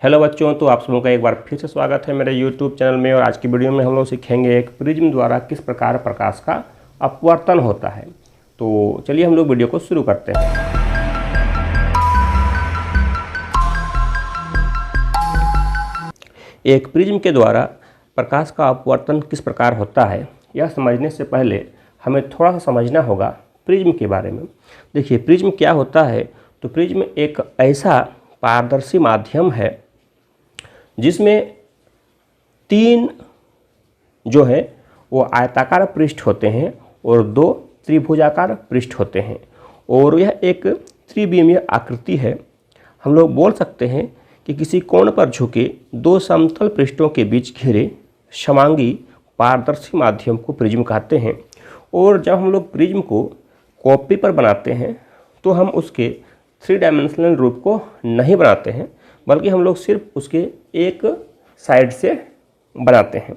Hello बच्चों, तो आप सबों का एक बार फिर से स्वागत है मेरे YouTube चैनल में। और आज की वीडियो में हम लोग सीखेंगे एक प्रिज्म द्वारा किस प्रकार प्रकाश का अपवर्तन होता है। तो चलिए हम लोग वीडियो को शुरू करते हैं। एक प्रिज्म के द्वारा प्रकाश का अपवर्तन किस प्रकार होता है, यह समझने से पहले हमें थोड़ा सा समझना होगा प्रिज्म के बारे में। देखिए, प्रिज्म क्या होता है। तो प्रिज्म एक ऐसा पारदर्शी माध्यम है जिसमें तीन जो है वो आयताकार पृष्ठ होते हैं और दो त्रिभुजाकार पृष्ठ होते हैं, और यह एक त्रिविमीय आकृति है। हम लोग बोल सकते हैं कि किसी कोण पर झुके दो समतल पृष्ठों के बीच घिरे समांगी पारदर्शी माध्यम को प्रिज्म कहते हैं। और जब हम लोग प्रिज्म को कॉपी पर बनाते हैं तो हम उसके 3 डायमेंशनल रूप को नहीं बनाते हैं, बल्कि हम लोग सिर्फ उसके एक साइड से बनाते हैं।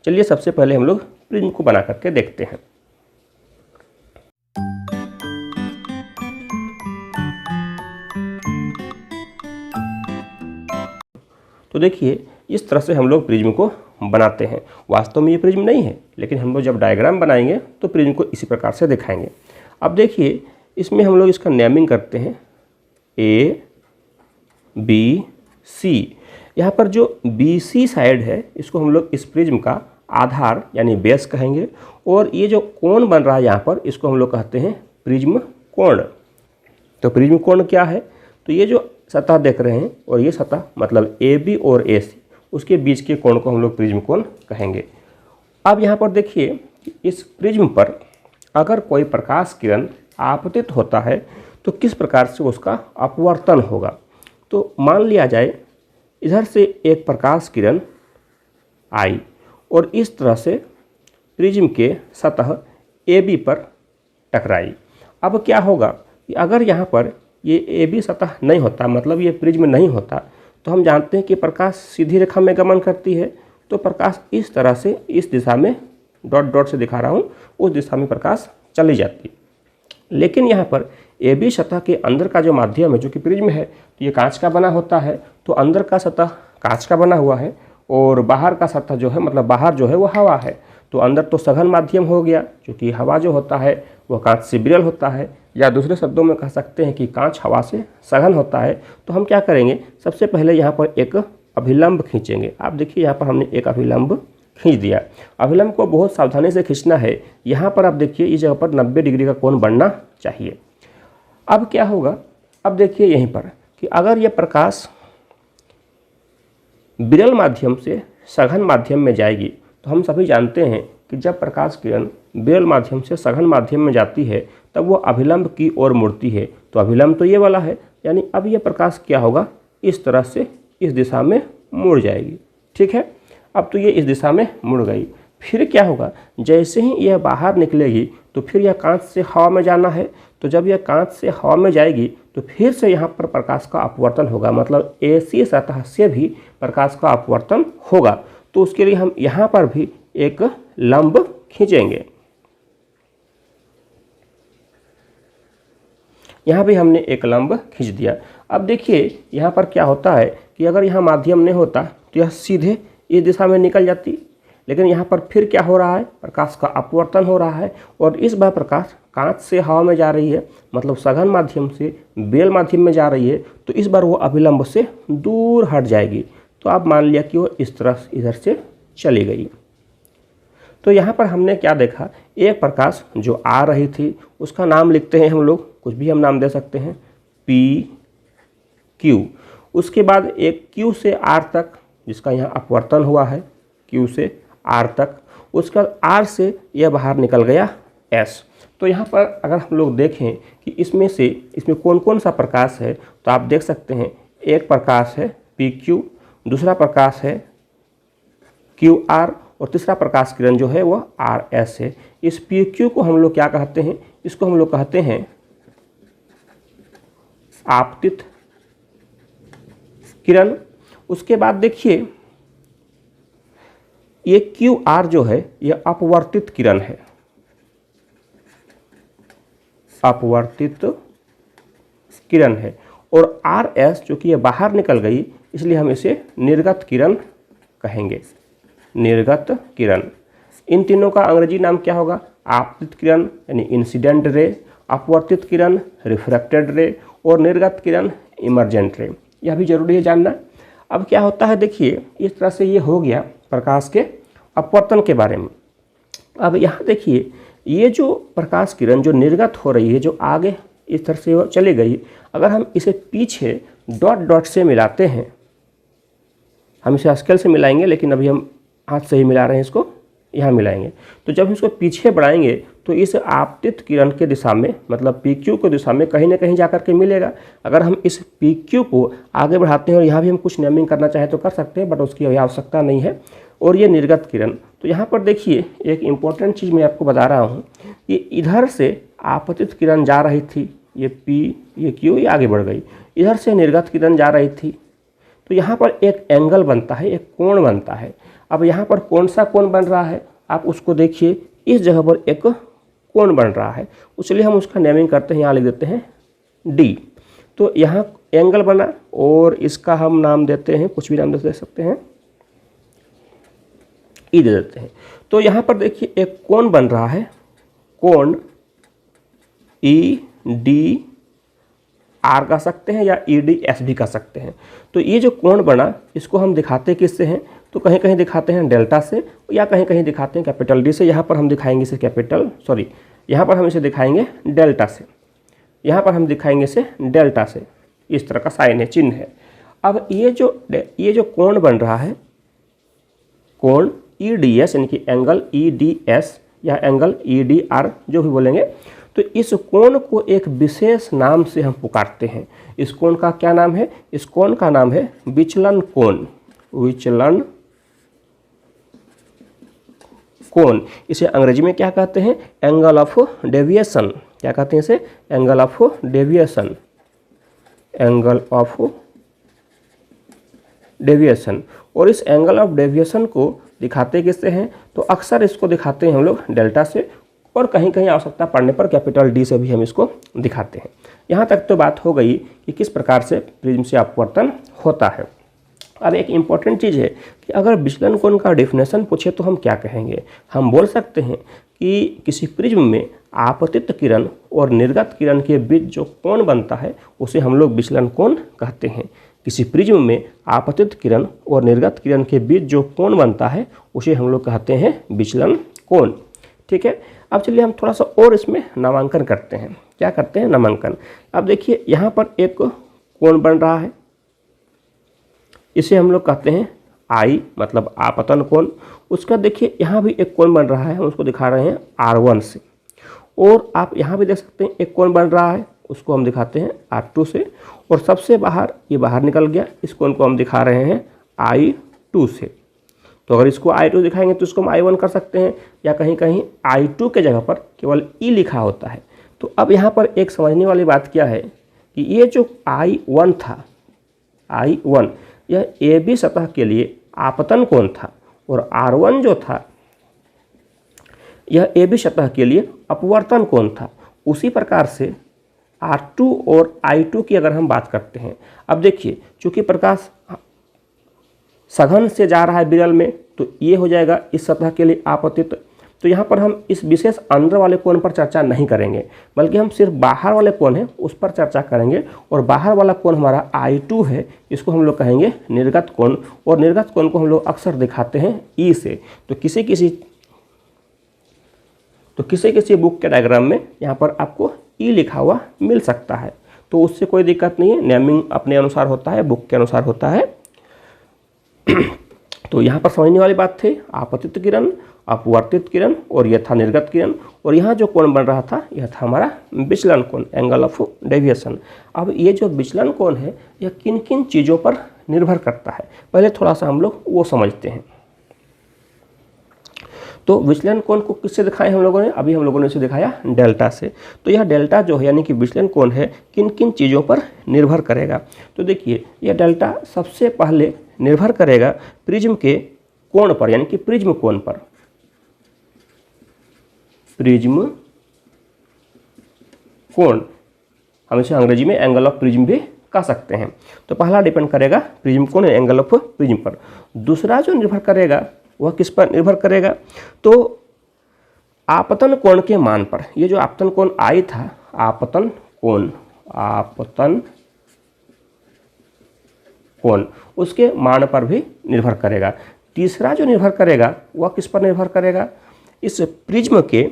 चलिए सबसे पहले हम लोग प्रिज्म को बना करके देखते हैं। तो देखिए, इस तरह से हम लोग प्रिज्म को बनाते हैं। वास्तव में ये प्रिज्म नहीं है, लेकिन हम लोग जब डायग्राम बनाएंगे तो प्रिज्म को इसी प्रकार से दिखाएंगे। अब देखिए, इसमें हम लोग इसका नेमिंग करते हैं ए बी सी। यहाँ पर जो बी सी साइड है इसको हम लोग इस प्रिज्म का आधार यानी बेस कहेंगे, और ये जो कोण बन रहा है यहाँ पर इसको हम लोग कहते हैं प्रिज्म कोण। तो प्रिज्म कोण क्या है? तो ये जो सतह देख रहे हैं और ये सतह मतलब ए बी और ए सी, उसके बीच के कोण को हम लोग प्रिज्म कोण कहेंगे। अब यहाँ पर देखिए कि इस प्रिज्म पर अगर कोई प्रकाश किरण आपतित होता है तो किस प्रकार से उसका अपवर्तन होगा। तो मान लिया जाए इधर से एक प्रकाश किरण आई और इस तरह से प्रिज्म के सतह ए बी पर टकराई। अब क्या होगा कि अगर यहाँ पर ये ए बी सतह नहीं होता, मतलब ये प्रिज्म नहीं होता, तो हम जानते हैं कि प्रकाश सीधी रेखा में गमन करती है। तो प्रकाश इस तरह से इस दिशा में डॉट डॉट से दिखा रहा हूँ, उस दिशा में प्रकाश चली जाती। लेकिन यहाँ पर ए बी सतह के अंदर का जो माध्यम है जो कि प्रिज्म है, तो ये कांच का बना होता है। तो अंदर का सतह कांच का बना हुआ है और बाहर का सतह जो है मतलब बाहर जो है वो हवा है। तो अंदर तो सघन माध्यम हो गया, क्योंकि हवा जो होता है वो कांच से विरल होता है, या दूसरे शब्दों में कह सकते हैं कि कांच हवा से सघन होता है। तो हम क्या करेंगे, सबसे पहले यहाँ पर एक अभिलंब खींचेंगे। आप देखिए यहाँ पर हमने एक अभिलंब खींच दिया। अभिलंब को बहुत सावधानी से खींचना है। यहाँ पर आप देखिए इस जगह पर 90 डिग्री का कोण बनना चाहिए। अब क्या होगा, अब देखिए यहीं पर कि अगर यह प्रकाश विरल माध्यम से सघन माध्यम में जाएगी, तो हम सभी जानते हैं कि जब प्रकाश किरण विरल माध्यम से सघन माध्यम में जाती है तब वो अभिलंब की ओर मुड़ती है। तो अभिलंब तो ये वाला है, यानी अब यह प्रकाश क्या होगा, इस तरह से इस दिशा में मुड़ जाएगी। ठीक है, अब तो ये इस दिशा में मुड़ गई। फिर क्या होगा, जैसे ही यह बाहर निकलेगी तो फिर यह कांच से हवा में जाना है। तो जब यह कांच से हवा में जाएगी तो फिर से यहाँ पर प्रकाश का अपवर्तन होगा, मतलब ऐसी सतह से भी प्रकाश का अपवर्तन होगा। तो उसके लिए हम यहाँ पर भी एक लंब खींचेंगे। यहाँ भी हमने एक लंब खींच दिया। अब देखिए यहाँ पर क्या होता है कि अगर यहाँ माध्यम नहीं होता तो यह सीधे इस दिशा में निकल जाती, लेकिन यहाँ पर फिर क्या हो रहा है, प्रकाश का अपवर्तन हो रहा है। और इस बार प्रकाश कांच से हवा में जा रही है, मतलब सघन माध्यम से बेल माध्यम में जा रही है। तो इस बार वो अभिलंब से दूर हट जाएगी। तो आप मान लिया कि वो इस तरह इधर से चली गई। तो यहाँ पर हमने क्या देखा, एक प्रकाश जो आ रही थी उसका नाम लिखते हैं हम लोग, कुछ भी हम नाम दे सकते हैं, पी क्यू। उसके बाद एक क्यू से आर तक जिसका यहाँ अपवर्तन हुआ है, क्यू से आर तक। उसका आर से यह बाहर निकल गया एस। तो यहाँ पर अगर हम लोग देखें कि इसमें कौन कौन सा प्रकाश है, तो आप देख सकते हैं एक प्रकाश है पी क्यू, दूसरा प्रकाश है क्यू आर, और तीसरा प्रकाश किरण जो है वो आर एस है। इस पी क्यू को हम लोग क्या कहते हैं, इसको हम लोग कहते हैं आपतित किरण। उसके बाद देखिए ये क्यू आर जो है ये अपवर्तित किरण है, अपवर्तित किरण है। और आर एस जो कि ये बाहर निकल गई, इसलिए हम इसे निर्गत किरण कहेंगे, निर्गत किरण। इन तीनों का अंग्रेजी नाम क्या होगा? आपतित किरण यानी इंसिडेंट रे, अपवर्तित किरण रिफ्रैक्टेड रे, और निर्गत किरण इमर्जेंट रे। यह भी जरूरी है जानना। अब क्या होता है, देखिए इस तरह से ये हो गया प्रकाश के अपवर्तन के बारे में। अब यहाँ देखिए ये जो प्रकाश किरण जो निर्गत हो रही है, जो आगे इस तरह से चली गई, अगर हम इसे पीछे डॉट डॉट से मिलाते हैं, हम इसे स्केल से मिलाएंगे लेकिन अभी हम हाथ से ही मिला रहे हैं, इसको यहाँ मिलाएंगे। तो जब हम इसको पीछे बढ़ाएंगे तो इस आपतित किरण के दिशा में, मतलब PQ की दिशा में कहीं ना कहीं जाकर के मिलेगा। अगर हम इस PQ को आगे बढ़ाते हैं और यहाँ भी हम कुछ नेमिंग करना चाहें तो कर सकते हैं, बट उसकी अभी आवश्यकता नहीं है। और ये निर्गत किरण, तो यहाँ पर देखिए एक इम्पॉर्टेंट चीज़ मैं आपको बता रहा हूँ कि इधर से आपतित किरण जा रही थी, ये P ये Q ये आगे बढ़ गई, इधर से निर्गत किरण जा रही थी। तो यहाँ पर एक एंगल बनता है, एक कोण बनता है। अब यहाँ पर कौन सा कोण बन रहा है आप उसको देखिए, इस जगह पर एक कोण बन रहा है, इसलिए हम उसका नेमिंग करते हैं, यहाँ लिख देते हैं D। तो यहाँ एंगल बना और इसका हम नाम देते हैं, कुछ भी नाम दे सकते हैं, E दे देते हैं। तो यहाँ पर देखिए एक कोण बन रहा है, कोण EDR कह सकते हैं या EDS भी कह सकते हैं। तो ये जो कोण बना इसको हम दिखाते किससे हैं, तो कहीं कहीं दिखाते हैं डेल्टा से या कहीं कहीं दिखाते हैं कैपिटल D से। यहाँ पर हम दिखाएंगे इसे यहाँ पर हम इसे दिखाएंगे डेल्टा से, यहाँ पर हम दिखाएंगे इसे डेल्टा से। इस तरह का साइन है, चिन्ह है। अब ये जो कोण बन रहा है, कोण EDS यानी कि एंगल EDS या एंगल EDR जो भी बोलेंगे, तो इस कोण को एक विशेष नाम से हम पुकारते हैं। इस कोण का क्या नाम है? इस कोण का नाम है विचलन कोण, विचलन कोण। इसे अंग्रेजी में क्या कहते हैं? Angle of deviation. क्या कहते हैं इसे? Angle of deviation, angle of deviation. और इस एंगल ऑफ डेविएशन को दिखाते किससे हैं? तो अक्सर इसको दिखाते हैं हम लोग डेल्टा से, और कहीं कहीं आवश्यकता पड़ने पर कैपिटल D से भी हम इसको दिखाते हैं। यहाँ तक तो बात हो गई कि किस प्रकार से प्रिज्म से अपवर्तन होता है। अब एक इम्पॉर्टेंट चीज़ है कि अगर विचलन कोण का डेफिनेशन पूछे तो हम क्या कहेंगे? हम बोल सकते हैं कि किसी प्रिज्म में आपतित किरण और निर्गत किरण के बीच जो कोण बनता है उसे हम लोग विचलन कोण कहते हैं। किसी प्रिज्म में आपतित किरण और निर्गत किरण के बीच जो कोण बनता है उसे हम लोग कहते हैं विचलन कोण। ठीक है, अब चलिए हम थोड़ा सा और इसमें नामांकन करते हैं। क्या करते हैं? नामांकन। अब देखिए यहाँ पर एक कोण बन रहा है, इसे हम लोग कहते हैं I मतलब आपतन कोण। उसका देखिए यहाँ भी एक कोण बन रहा है, हम उसको दिखा रहे हैं R1 से। और आप यहाँ भी देख सकते हैं एक कोण बन रहा है, उसको हम दिखाते हैं R2 से। और सबसे बाहर ये बाहर निकल गया, इस कोण को हम दिखा रहे हैं I2 से। तो अगर इसको I2 दिखाएंगे तो इसको हम I1 कर सकते हैं, या कहीं कहीं I2 के जगह पर केवल E लिखा होता है। तो अब यहाँ पर एक समझने वाली बात क्या है कि ये जो I1 था, I1 यह AB सतह के लिए आपतन कोण था, और R1 जो था यह AB सतह के लिए अपवर्तन कोण था। उसी प्रकार से R2 और I2 की अगर हम बात करते हैं, अब देखिए चूँकि प्रकाश सघन से जा रहा है विरल में, तो ये हो जाएगा इस सतह के लिए आपतित। तो यहाँ पर हम इस विशेष अंदर वाले कोण पर चर्चा नहीं करेंगे, बल्कि हम सिर्फ बाहर वाले कोण हैं उस पर चर्चा करेंगे। और बाहर वाला कोण हमारा I2 है, इसको हम लोग कहेंगे निर्गत कोण। और निर्गत कोण को हम लोग अक्सर दिखाते हैं E से। तो किसी किसी बुक के डायग्राम में यहाँ पर आपको E लिखा हुआ मिल सकता है, तो उससे कोई दिक्कत नहीं है। नेमिंग अपने अनुसार होता है, बुक के अनुसार होता है। तो यहाँ पर समझने वाली बात थी आपतित किरण, अपवर्तित किरण, और यह था निर्गत किरण। और यहाँ जो कोण बन रहा था यह था हमारा विचलन कोण, एंगल ऑफ डेविएशन। अब ये जो विचलन कोण है यह किन किन चीज़ों पर निर्भर करता है, पहले थोड़ा सा हम लोग वो समझते हैं। तो विचलन कोण को किससे दिखाया हम लोगों ने? अभी हम लोगों ने इसे दिखाया डेल्टा से। तो यह डेल्टा जो है यानी कि विचलन कोण है किन किन चीज़ों पर निर्भर करेगा? तो देखिए यह डेल्टा सबसे पहले निर्भर करेगा प्रिज्म के कोण पर, यानी कि प्रिज्म कोण पर। प्रिज्म कोण, हम इसे अंग्रेजी में एंगल ऑफ प्रिज्म भी कह सकते हैं। तो पहला डिपेंड करेगा प्रिज्म कोण एंगल ऑफ प्रिज्म पर। दूसरा जो निर्भर करेगा वह किस पर निर्भर करेगा, तो आपतन कोण के मान पर। ये जो आपतन कोण आई था, आपतन कोण उसके मान पर भी निर्भर करेगा। तीसरा जो निर्भर करेगा वह किस पर निर्भर करेगा, इस प्रिज्म के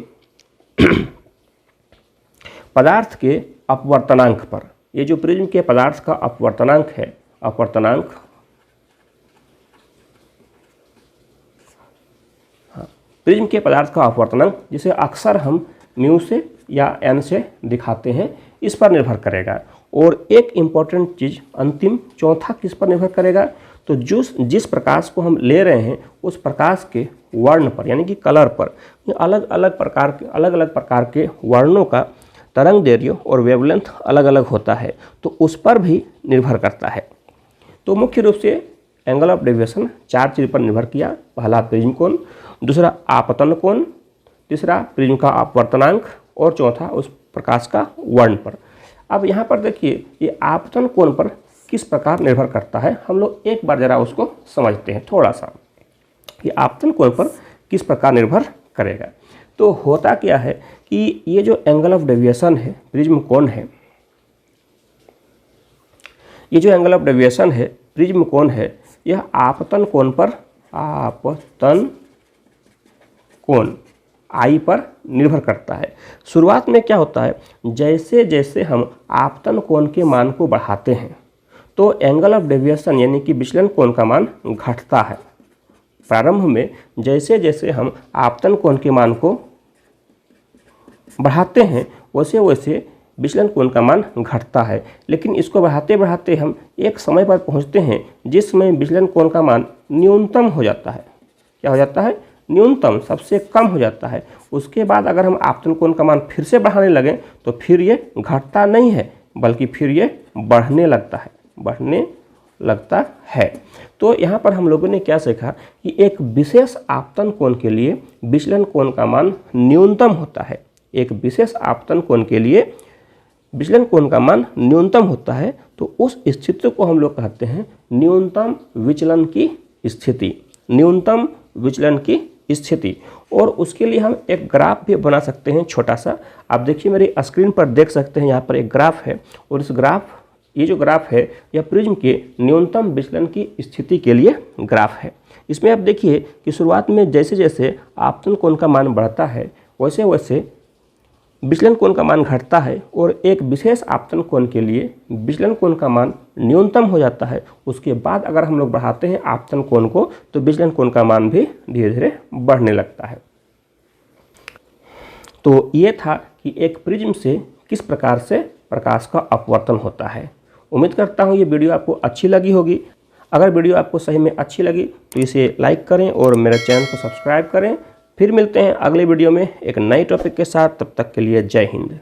पदार्थ के अपवर्तनांक पर। ये जो प्रिज्म के पदार्थ का अपवर्तनांक है, अपवर्तनांक प्रिज्म के पदार्थ का अपवर्तनांक, जिसे अक्सर हम म्यू से या एन से दिखाते हैं, इस पर निर्भर करेगा। और एक इम्पॉर्टेंट चीज़ अंतिम चौथा किस पर निर्भर करेगा, तो जिस प्रकाश को हम ले रहे हैं उस प्रकाश के वर्ण पर, यानी कि कलर पर। अलग अलग प्रकार के वर्णों का तरंग दैर्घ्य और वेवलेंथ अलग अलग होता है, तो उस पर भी निर्भर करता है। तो मुख्य रूप से एंगल ऑफ डेविएशन 4 चीज़ पर निर्भर किया। पहला प्रिज्म कोण, दूसरा आपतन कोण, तीसरा प्रिज्म का अपवर्तनांक और चौथा उस प्रकाश का वर्ण पर। अब यहाँ पर देखिए ये आपतन कोण पर किस प्रकार निर्भर करता है, हम लोग एक बार ज़रा उसको समझते हैं थोड़ा सा, कि आपतन कोण पर किस प्रकार निर्भर करेगा। तो होता क्या है कि ये जो एंगल ऑफ डेविएशन है, प्रिज्म कोण है, ये जो एंगल ऑफ डेविएशन है, प्रिज्म कोण है, यह आपतन कोण पर, आपतन कोण आई पर निर्भर करता है। शुरुआत में क्या होता है, जैसे जैसे हम आपतन कोण के मान को बढ़ाते हैं तो एंगल ऑफ डेविएशन यानी कि विचलन कोण का मान घटता है। प्रारंभ में जैसे जैसे हम आपतन कोण के मान को बढ़ाते हैं वैसे वैसे विचलन कोण का मान घटता है, लेकिन इसको बढ़ाते बढ़ाते हम एक समय पर पहुंचते हैं जिसमें विचलन कोण का मान न्यूनतम हो जाता है। क्या हो जाता है, न्यूनतम, सबसे कम हो जाता है। उसके बाद अगर हम आपतन कोण का मान फिर से बढ़ाने लगें तो फिर ये घटता नहीं है बल्कि फिर ये बढ़ने लगता है। तो यहाँ पर हम लोगों ने क्या सीखा कि एक विशेष आपतन कोण के लिए विचलन कोण का मान न्यूनतम होता है। एक विशेष आपतन कोण के लिए विचलन कोण का मान न्यूनतम होता है, तो उस स्थिति को हम लोग कहते हैं न्यूनतम विचलन की स्थिति, न्यूनतम विचलन की स्थिति। और उसके लिए हम एक ग्राफ भी बना सकते हैं छोटा सा। आप देखिए मेरी स्क्रीन पर देख सकते हैं, यहाँ पर एक ग्राफ है और इस ग्राफ, ये जो ग्राफ है यह प्रिज्म के न्यूनतम विचलन की स्थिति के लिए ग्राफ है। इसमें आप देखिए कि शुरुआत में जैसे जैसे आपतन कोण का मान बढ़ता है वैसे वैसे विचलन कोण का मान घटता है और एक विशेष आपतन कोण के लिए विचलन कोण का मान न्यूनतम हो जाता है। उसके बाद अगर हम लोग बढ़ाते हैं आपतन कोण को तो विचलन कोण का मान भी धीरे धीरे बढ़ने लगता है। तो ये था कि एक प्रिज्म से किस प्रकार से प्रकाश का अपवर्तन होता है। उम्मीद करता हूँ ये वीडियो आपको अच्छी लगी होगी। अगर वीडियो आपको सही में अच्छी लगी तो इसे लाइक करें और मेरे चैनल को सब्सक्राइब करें। फिर मिलते हैं अगले वीडियो में एक नई टॉपिक के साथ, तब तक के लिए जय हिंद।